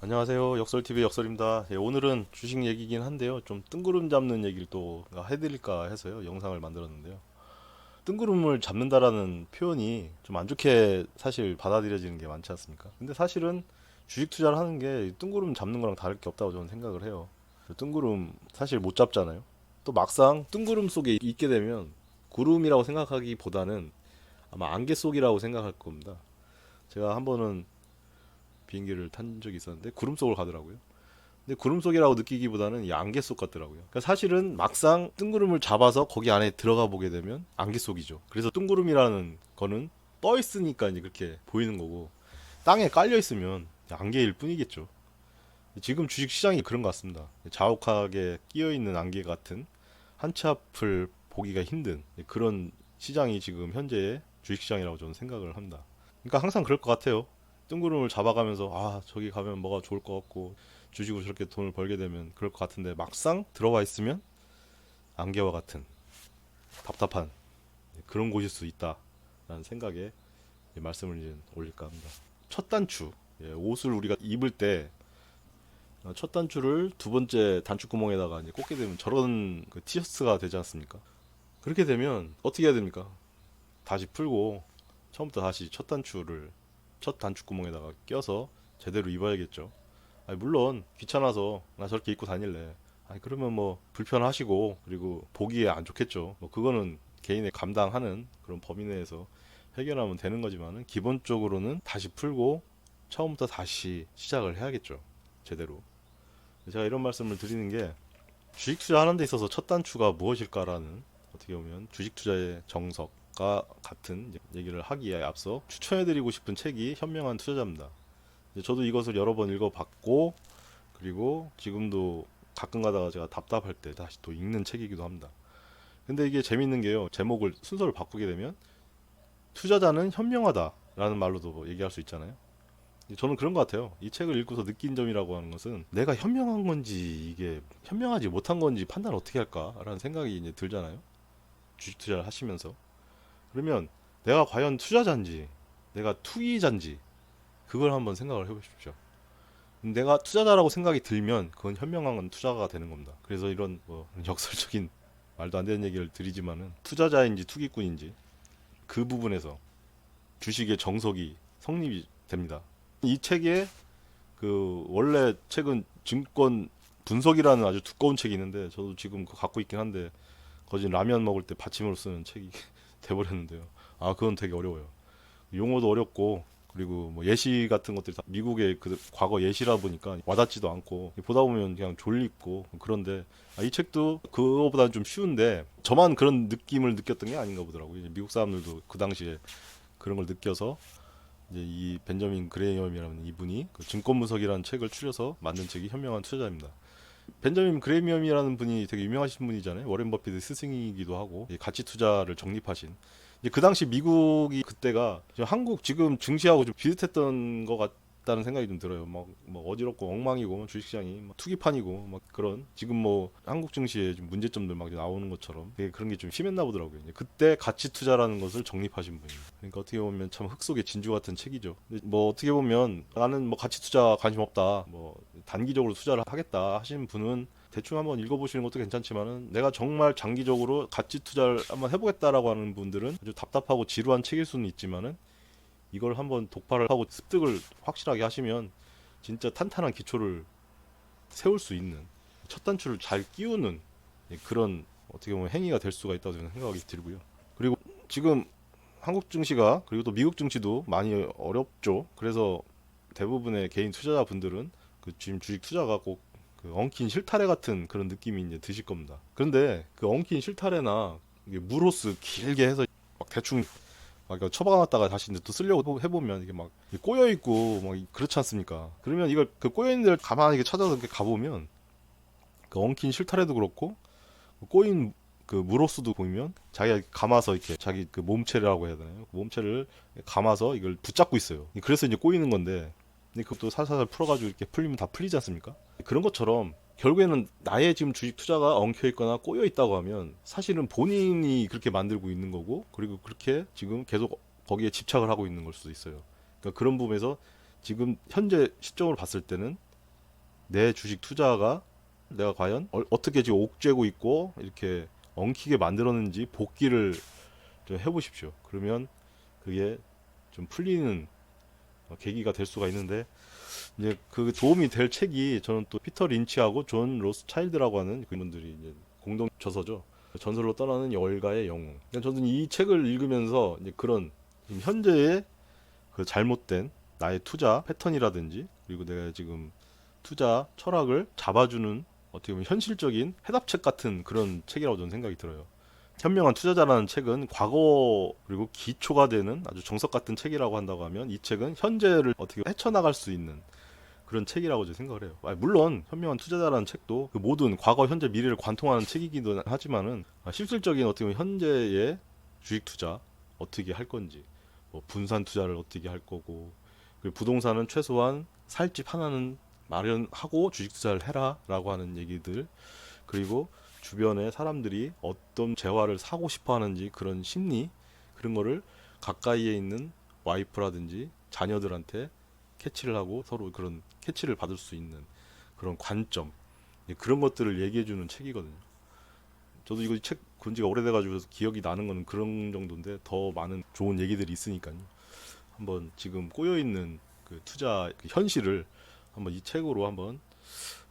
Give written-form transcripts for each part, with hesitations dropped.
안녕하세요. 역설TV 역설입니다. 예, 오늘은 주식 얘기긴 한데요. 좀 뜬구름 잡는 얘기를 또 해드릴까 해서요. 영상을 만들었는데요. 뜬구름을 잡는다라는 표현이 좀 안 좋게 사실 받아들여지는 게 많지 않습니까? 근데 사실은 주식 투자를 하는 게 뜬구름 잡는 거랑 다를 게 없다고 저는 생각을 해요. 뜬구름 사실 못 잡잖아요. 또 막상 뜬구름 속에 있게 되면 구름이라고 생각하기보다는 아마 안개 속이라고 생각할 겁니다. 제가 한 번은 비행기를 탄 적이 있었는데 구름 속으로 가더라고요. 근데 구름 속이라고 느끼기보다는 이 안개 속 같더라고요. 그러니까 사실은 막상 뜬구름을 잡아서 거기 안에 들어가 보게 되면 안개 속이죠. 그래서 뜬구름이라는 거는 떠 있으니까 이제 그렇게 보이는 거고, 땅에 깔려 있으면 안개일 뿐이겠죠. 지금 주식 시장이 그런 것 같습니다. 자욱하게 끼어 있는 안개 같은, 한 치 앞을 보기가 힘든 그런 시장이 지금 현재의 주식 시장이라고 저는 생각을 합니다. 그러니까 항상 그럴 것 같아요. 뜬구름을 잡아가면서 저기 가면 뭐가 좋을 것 같고 주식으로 저렇게 돈을 벌게 되면 그럴 것 같은데, 막상 들어와 있으면 안개와 같은 답답한 그런 곳일 수 있다라는 생각에 말씀을 이제 올릴까 합니다. 첫 단추, 옷을 우리가 입을 때 첫 단추를 두 번째 단추구멍에다가 이제 꽂게 되면 저런 그 티셔츠가 되지 않습니까? 그렇게 되면 어떻게 해야 됩니까? 다시 풀고 처음부터 다시 첫 단추구멍에다가 껴서 제대로 입어야겠죠. 아니, 물론 귀찮아서 나 저렇게 입고 다닐래. 아니, 그러면 뭐 불편하시고 그리고 보기에 안 좋겠죠. 뭐 그거는 개인의 감당하는 그런 범위 내에서 해결하면 되는 거지만은, 기본적으로는 다시 풀고 처음부터 다시 시작을 해야겠죠. 제대로. 제가 이런 말씀을 드리는 게, 주식 투자하는 데 있어서 첫 단추가 무엇일까라는, 어떻게 보면 주식 투자의 정석과 같은 얘기를 하기에 앞서 추천해드리고 싶은 책이 현명한 투자자입니다. 저도 이것을 여러 번 읽어봤고, 그리고 지금도 가끔 가다가 제가 답답할 때 다시 또 읽는 책이기도 합니다. 근데 이게 재밌는 게요. 제목을 순서를 바꾸게 되면 투자자는 현명하다라는 말로도 얘기할 수 있잖아요. 저는 그런 것 같아요. 이 책을 읽고서 느낀 점이라고 하는 것은, 내가 현명한 건지 이게 현명하지 못한 건지 판단을 어떻게 할까라는 생각이 이제 들잖아요. 주식 투자를 하시면서. 그러면 내가 과연 투자자인지 내가 투기자인지 그걸 한번 생각을 해보십시오. 내가 투자자라고 생각이 들면 그건 현명한 투자가 되는 겁니다. 그래서 이런 뭐 역설적인 말도 안 되는 얘기를 드리지만은, 투자자인지 투기꾼인지 그 부분에서 주식의 정석이 성립이 됩니다. 이 책에 그 원래 책은 증권 분석이라는 아주 두꺼운 책이 있는데, 저도 지금 그거 갖고 있긴 한데 거진 라면 먹을 때 받침으로 쓰는 책이 돼버렸는데요. 그건 되게 어려워요. 용어도 어렵고, 그리고 뭐 예시 같은 것들이 다 미국의 그 과거 예시라 보니까 와닿지도 않고 보다 보면 그냥 졸립고 그런데, 이 책도 그거보다는 좀 쉬운데 저만 그런 느낌을 느꼈던 게 아닌가 보더라고요. 이제 미국 사람들도 그 당시에 그런 걸 느껴서 이제 이 벤저민 그레이엄이라는 이분이 그 증권분석이라는 책을 추려서 만든 책이 현명한 투자자입니다. 벤저민 그레이엄이라는 분이 되게 유명하신 분이잖아요. 워렌 버핏의 스승이기도 하고 가치 투자를 정립하신. 이제 그 당시 미국이 그때가 한국 지금 증시하고 좀 비슷했던 것 같다는 생각이 좀 들어요. 막 어지럽고 엉망이고 주식시장이 막 투기판이고 막 그런, 지금 뭐 한국 증시에 좀 문제점들 막 나오는 것처럼 되게 그런 게 좀 심했나 보더라고요. 이제 그때 가치 투자라는 것을 정립하신 분이에요. 그러니까 어떻게 보면 참 흙 속의 진주 같은 책이죠. 근데 뭐 어떻게 보면 나는 뭐 가치 투자 관심 없다, 뭐 단기적으로 투자를 하겠다 하시는 분은 대충 한번 읽어보시는 것도 괜찮지만은, 내가 정말 장기적으로 가치 투자를 한번 해보겠다라고 하는 분들은 아주 답답하고 지루한 책일 수는 있지만은, 이걸 한번 독파를 하고 습득을 확실하게 하시면 진짜 탄탄한 기초를 세울 수 있는, 첫 단추를 잘 끼우는 그런, 어떻게 보면 행위가 될 수가 있다고 저는 생각이 들고요. 그리고 지금 한국 증시가, 그리고 또 미국 증시도 많이 어렵죠. 그래서 대부분의 개인 투자자분들은 그 지금 주식 투자가 꼭 그 엉킨 실타래 같은 그런 느낌이 이제 드실 겁니다. 그런데 그 엉킨 실타래나 이게 무로스 길게 해서 막 대충 막 이거 처박아놨다가 다시 이제 또 쓰려고 해보면 이게 막 꼬여 있고 막 그렇지 않습니까? 그러면 이걸 그 꼬여 있는 데를 가만히 이렇게 찾아서 이렇게 가보면, 그 엉킨 실타래도 그렇고 꼬인 그 무로스도 보면 자기가 감아서 이렇게 자기 그 몸체라고 해야 되나요? 그 몸체를 감아서 이걸 붙잡고 있어요. 그래서 이제 꼬이는 건데, 근데 그것도 살살 풀어가지고 이렇게 풀리면 다 풀리지 않습니까? 그런 것처럼 결국에는 나의 지금 주식 투자가 엉켜 있거나 꼬여 있다고 하면 사실은 본인이 그렇게 만들고 있는 거고, 그리고 그렇게 지금 계속 거기에 집착을 하고 있는 걸 수도 있어요. 그러니까 그런 부분에서 지금 현재 시점으로 봤을 때는 내 주식 투자가 내가 과연 어떻게 지금 옥죄고 있고 이렇게 엉키게 만들었는지 복기를 좀 해보십시오. 그러면 그게 좀 풀리는 계기가 될 수가 있는데, 이제 그 도움이 될 책이 저는 또 피터 린치하고 존 로스차일드라고 하는 그분들이 이제 공동 저서죠. 전설로 떠나는 열가의 영웅. 그러니까 저는 이 책을 읽으면서 이제 그런 지금 현재의 그 잘못된 나의 투자 패턴이라든지, 그리고 내가 지금 투자 철학을 잡아주는 어떻게 보면 현실적인 해답책 같은 그런 책이라고 저는 생각이 들어요. 현명한 투자자라는 책은 과거 그리고 기초가 되는 아주 정석 같은 책이라고 한다고 하면, 이 책은 현재를 어떻게 헤쳐나갈 수 있는 그런 책이라고 저는 생각을 해요. 물론 현명한 투자자라는 책도 그 모든 과거, 현재, 미래를 관통하는 책이기도 하지만은, 실질적인 어떻게 보면 현재의 주식 투자 어떻게 할 건지, 뭐 분산 투자를 어떻게 할 거고, 그리고 부동산은 최소한 살 집 하나는 마련하고 주식 투자를 해라라고 하는 얘기들, 그리고 주변에 사람들이 어떤 재화를 사고 싶어 하는지 그런 심리, 그런 거를 가까이에 있는 와이프라든지 자녀들한테 캐치를 하고 서로 그런 캐치를 받을 수 있는 그런 관점, 그런 것들을 얘기해 주는 책이거든요. 저도 이거 책 본 지가 오래돼가지고 기억이 나는 거는 그런 정도인데, 더 많은 좋은 얘기들이 있으니까요. 한번 지금 꼬여있는 그 투자 그 현실을 한번 이 책으로 한번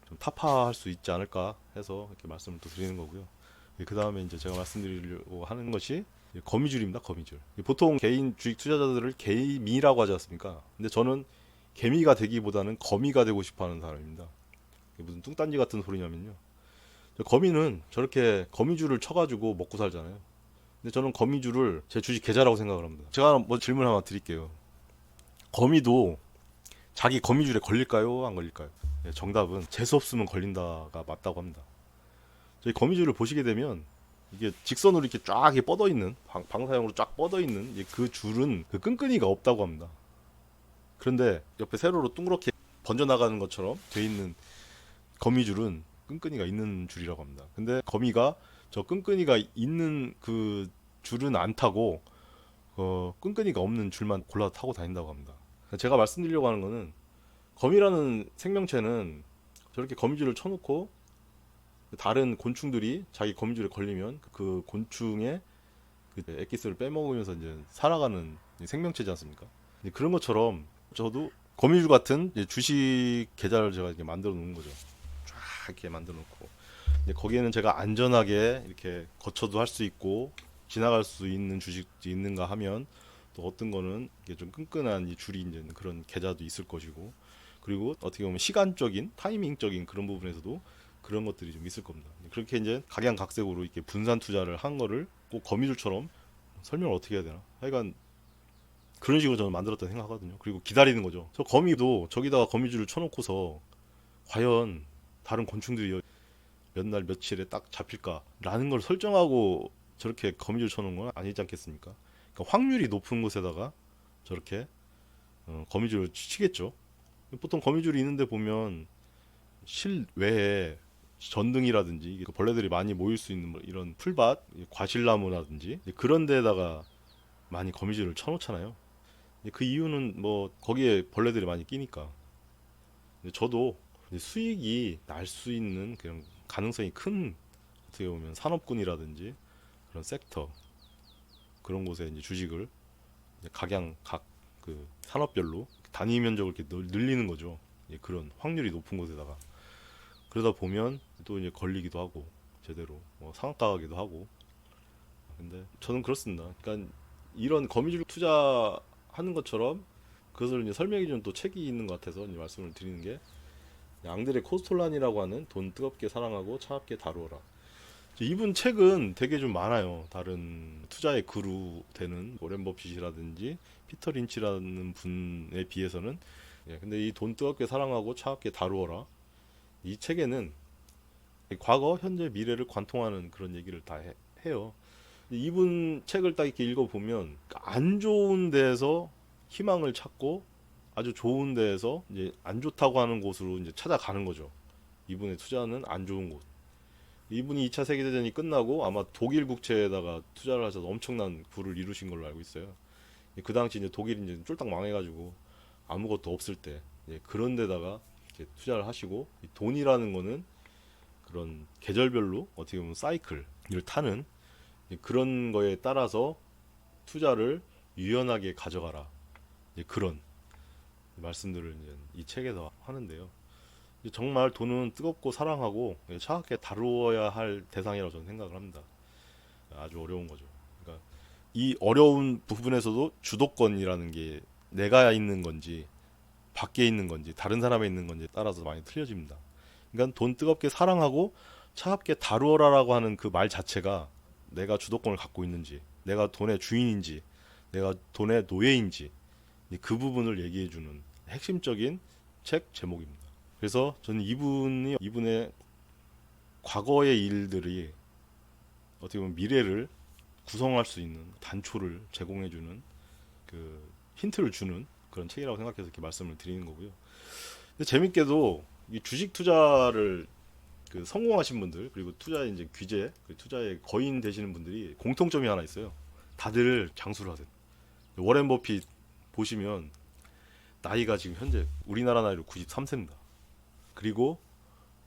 좀 타파할 수 있지 않을까 해서 이렇게 말씀을 또 드리는 거고요. 그 다음에 이제 제가 말씀드리려고 하는 것이 거미줄입니다. 거미줄. 보통 개인 주식 투자자들을 개미라고 하지 않습니까? 근데 저는 개미가 되기보다는 거미가 되고 싶어하는 사람입니다. 무슨 뚱딴지 같은 소리냐면요, 거미는 저렇게 거미줄을 쳐가지고 먹고 살잖아요. 근데 저는 거미줄을 제 주식 계좌라고 생각을 합니다. 제가 뭐 질문 하나 드릴게요. 거미도 자기 거미줄에 걸릴까요? 안 걸릴까요? 네, 정답은 재수 없으면 걸린다가 맞다고 합니다. 저희 거미줄을 보시게 되면 이게 직선으로 이렇게 쫙 이렇게 뻗어 있는, 방사형으로 쫙 뻗어 있는 그 줄은 그 끈끈이가 없다고 합니다. 그런데 옆에 세로로 둥그렇게 번져 나가는 것처럼 돼 있는 거미줄은 끈끈이가 있는 줄이라고 합니다. 근데 거미가 저 끈끈이가 있는 그 줄은 안 타고 끈끈이가 없는 줄만 골라 타고 다닌다고 합니다. 제가 말씀드리려고 하는 거는, 거미라는 생명체는 저렇게 거미줄을 쳐놓고 다른 곤충들이 자기 거미줄에 걸리면 그 곤충의 그 엑기스를 빼먹으면서 이제 살아가는 생명체지 않습니까? 그런 것처럼 저도 거미줄 같은 주식 계좌를 제가 이렇게 만들어 놓은 거죠. 쫙 이렇게 만들어 놓고, 거기에는 제가 안전하게 이렇게 거쳐도 할 수 있고 지나갈 수 있는 주식이 있는가 하면, 또 어떤 거는 이게 좀 끈끈한 이 줄이 이제 그런 계좌도 있을 것이고, 그리고 어떻게 보면 시간적인 타이밍적인 그런 부분에서도 그런 것들이 좀 있을 겁니다. 그렇게 이제 각양각색으로 이렇게 분산 투자를 한 거를 꼭 거미줄처럼 설명을 어떻게 해야 되나? 하여간 그런 식으로 저는 만들었다 생각하거든요. 그리고 기다리는 거죠. 저 거미도 저기다가 거미줄을 쳐놓고서 과연 다른 곤충들이 몇 날 며칠에 딱 잡힐까라는 걸 설정하고 저렇게 거미줄 쳐놓은 건 아니지 않겠습니까? 그러니까 확률이 높은 곳에다가 저렇게 거미줄을 치겠죠. 보통 거미줄이 있는데 보면 실외에 전등이라든지 벌레들이 많이 모일 수 있는 뭐 이런 풀밭, 과실나무라든지 그런 데다가 많이 거미줄을 쳐놓잖아요. 그 이유는 뭐 거기에 벌레들이 많이 끼니까. 저도 수익이 날 수 있는 그런 가능성이 큰, 어떻게 보면 산업군이라든지 그런 섹터, 그런 곳에 이제 주식을 이제 각 그 산업별로 단위 면적을 이렇게 늘리는 거죠. 그런 확률이 높은 곳에다가. 그러다 보면 또 이제 걸리기도 하고 제대로 뭐 상한가 가기도 하고. 근데 저는 그렇습니다. 그러니까 이런 거미줄 투자하는 것처럼 그것을 이제 설명해 주는 또 책이 있는 것 같아서 이제 말씀을 드리는 게, 앙드레 코스톨란이라고 하는 돈 뜨겁게 사랑하고 차갑게 다루어라. 이분 책은 되게 좀 많아요. 다른 투자의 그루 되는 워렌 버핏이라든지 피터 린치라는 분에 비해서는. 근데 이 돈 뜨겁게 사랑하고 차갑게 다루어라, 이 책에는 과거, 현재, 미래를 관통하는 그런 얘기를 다 해요. 이분 책을 딱 이렇게 읽어보면 안 좋은 데에서 희망을 찾고 아주 좋은 데에서 이제 안 좋다고 하는 곳으로 이제 찾아가는 거죠. 이분의 투자는 안 좋은 곳. 이분이 2차 세계대전이 끝나고 아마 독일 국채에다가 투자를 하셔서 엄청난 부를 이루신 걸로 알고 있어요. 그 당시 이제 독일이 이제 쫄딱 망해가지고 아무것도 없을 때 그런 데다가 이렇게 투자를 하시고, 이 돈이라는 거는 그런 계절별로 어떻게 보면 사이클을 타는 그런 거에 따라서 투자를 유연하게 가져가라. 그런 말씀들을 이제 이 책에서 하는데요. 정말 돈은 뜨겁고 사랑하고 차갑게 다루어야 할 대상이라고 저는 생각을 합니다. 아주 어려운 거죠. 그러니까 이 어려운 부분에서도 주도권이라는 게 내가 있는 건지 밖에 있는 건지 다른 사람에 있는 건지에 따라서 많이 틀려집니다. 그러니까 돈 뜨겁게 사랑하고 차갑게 다루어라라고 하는 그 말 자체가 내가 주도권을 갖고 있는지, 내가 돈의 주인인지, 내가 돈의 노예인지 그 부분을 얘기해주는 핵심적인 책 제목입니다. 그래서 저는 이분의 과거의 일들이 어떻게 보면 미래를 구성할 수 있는 단초를 제공해주는 그 힌트를 주는 그런 책이라고 생각해서 이렇게 말씀을 드리는 거고요. 근데 재밌게도 이 주식 투자를 그 성공하신 분들 그리고 투자의 이제 귀재, 그 투자의 거인 되시는 분들이 공통점이 하나 있어요. 다들 장수를 하세요. 워렌 버핏 보시면 나이가 지금 현재 우리나라 나이로 93세입니다. 그리고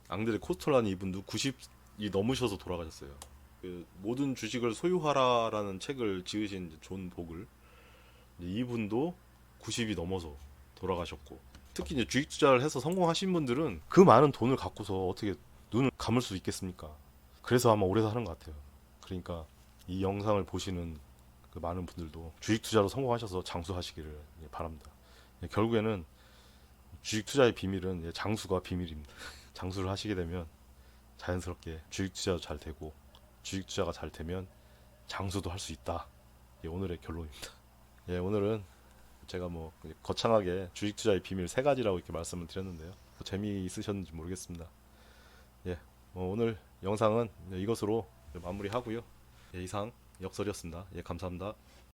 앙드레 코스톨라니 이분도 90이 넘으셔서 돌아가셨어요. 그 모든 주식을 소유하라라는 책을 지으신 존 보글, 이분도 90이 넘어서 돌아가셨고, 특히 이제 주식 투자를 해서 성공하신 분들은 그 많은 돈을 갖고서 어떻게 눈을 감을 수 있겠습니까? 그래서 아마 오래 사는 것 같아요. 그러니까 이 영상을 보시는 그 많은 분들도 주식 투자로 성공하셔서 장수하시기를 바랍니다. 결국에는 주식 투자의 비밀은 장수가 비밀입니다. 장수를 하시게 되면 자연스럽게 주식 투자도 잘 되고, 주식 투자가 잘 되면 장수도 할 수 있다. 오늘의 결론입니다. 오늘은 제가 뭐 거창하게 주식 투자의 비밀 3가지라고 이렇게 말씀을 드렸는데요. 재미있으셨는지 모르겠습니다. 오늘 영상은 이것으로 마무리하고요. 이상 역설이었습니다. 감사합니다.